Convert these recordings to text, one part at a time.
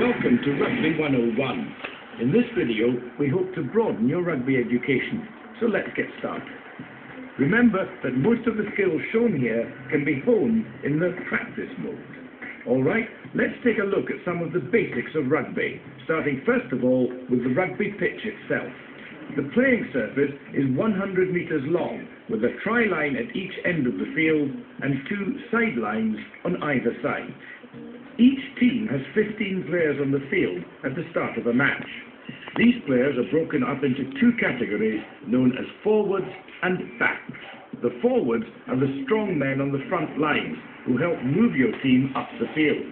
Welcome to Rugby 101. In this video, we hope to broaden your rugby education, so let's get started. Remember that most of the skills shown here can be honed in the practice mode. Alright, let's take a look at some of the basics of rugby, starting first of all with the rugby pitch itself. The playing surface is 100 metres long, with a try-line at each end of the field and 2 sidelines on either side. Each team has 15 players on the field at the start of a match. These players are broken up into 2 categories known as forwards and backs. The forwards are the strong men on the front lines who help move your team up the field.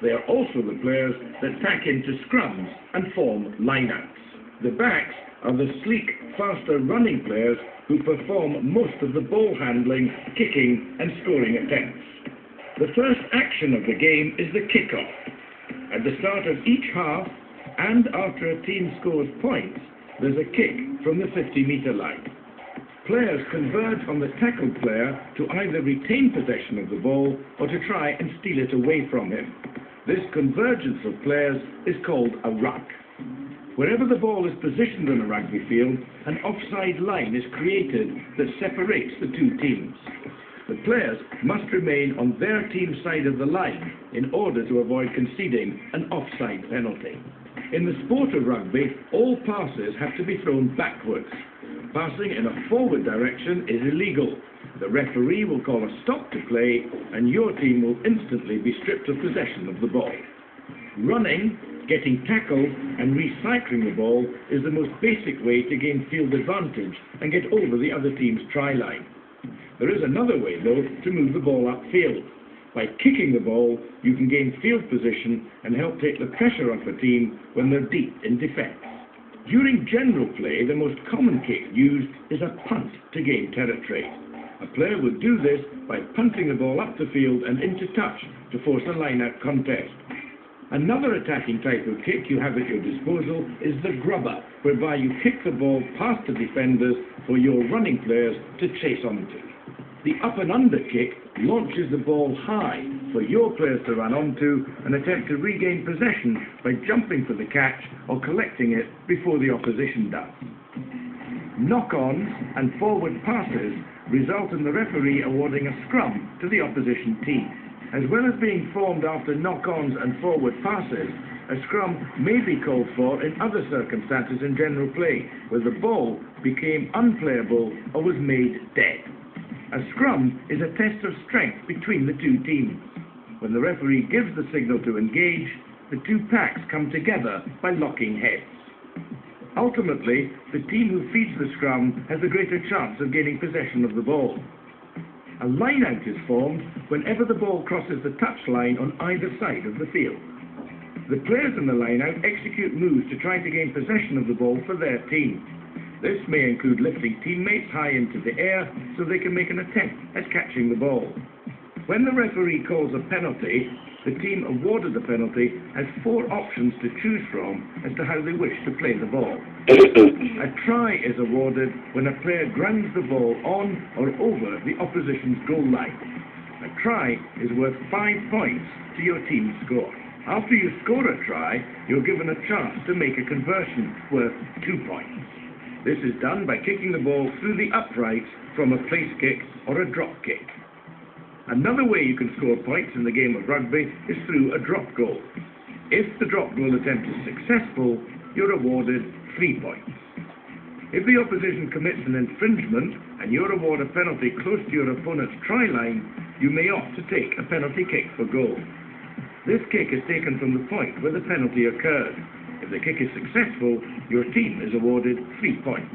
They are also the players that tack into scrums and form lineouts. The backs are the sleek, faster running players who perform most of the ball handling, kicking and scoring attempts. The first action of the game is the kick-off. At the start of each half, and after a team scores points, there's a kick from the 50-metre line. Players converge on the tackled player to either retain possession of the ball or to try and steal it away from him. This convergence of players is called a ruck. Wherever the ball is positioned on a rugby field, an offside line is created that separates the 2 teams. The players must remain on their team's side of the line in order to avoid conceding an offside penalty. In the sport of rugby, all passes have to be thrown backwards. Passing in a forward direction is illegal. The referee will call a stop to play, and your team will instantly be stripped of possession of the ball. Running, getting tackled, and recycling the ball is the most basic way to gain field advantage and get over the other team's try line. There is another way, though, to move the ball upfield. By kicking the ball, you can gain field position and help take the pressure off a team when they're deep in defence. During general play, the most common kick used is a punt to gain territory. A player would do this by punting the ball up the field and into touch to force a line-out contest. Another attacking type of kick you have at your disposal is the grubber, whereby you kick the ball past the defenders for your running players to chase onto. The up and under kick launches the ball high for your players to run onto and attempt to regain possession by jumping for the catch or collecting it before the opposition does. Knock-ons and forward passes result in the referee awarding a scrum to the opposition team. As well as being formed after knock-ons and forward passes, a scrum may be called for in other circumstances in general play, where the ball became unplayable or was made dead. A scrum is a test of strength between the 2 teams. When the referee gives the signal to engage, the 2 packs come together by locking heads. Ultimately, the team who feeds the scrum has a greater chance of gaining possession of the ball. A line-out is formed whenever the ball crosses the touchline on either side of the field. The players in the line-out execute moves to try to gain possession of the ball for their team. This may include lifting teammates high into the air so they can make an attempt at catching the ball. When the referee calls a penalty, the team awarded the penalty has 4 options to choose from as to how they wish to play the ball. A try is awarded when a player grounds the ball on or over the opposition's goal line. A try is worth 5 points to your team's score. After you score a try, you're given a chance to make a conversion worth 2 points. This is done by kicking the ball through the uprights from a place kick or a drop kick. Another way you can score points in the game of rugby is through a drop goal. If the drop goal attempt is successful, you're awarded 3 points. If the opposition commits an infringement and you award a penalty close to your opponent's try line, you may opt to take a penalty kick for goal. This kick is taken from the point where the penalty occurred. If the kick is successful, your team is awarded 3 points.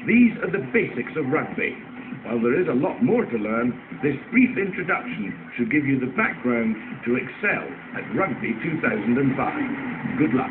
These are the basics of rugby. While there is a lot more to learn, this brief introduction should give you the background to excel at Rugby 2005. Good luck.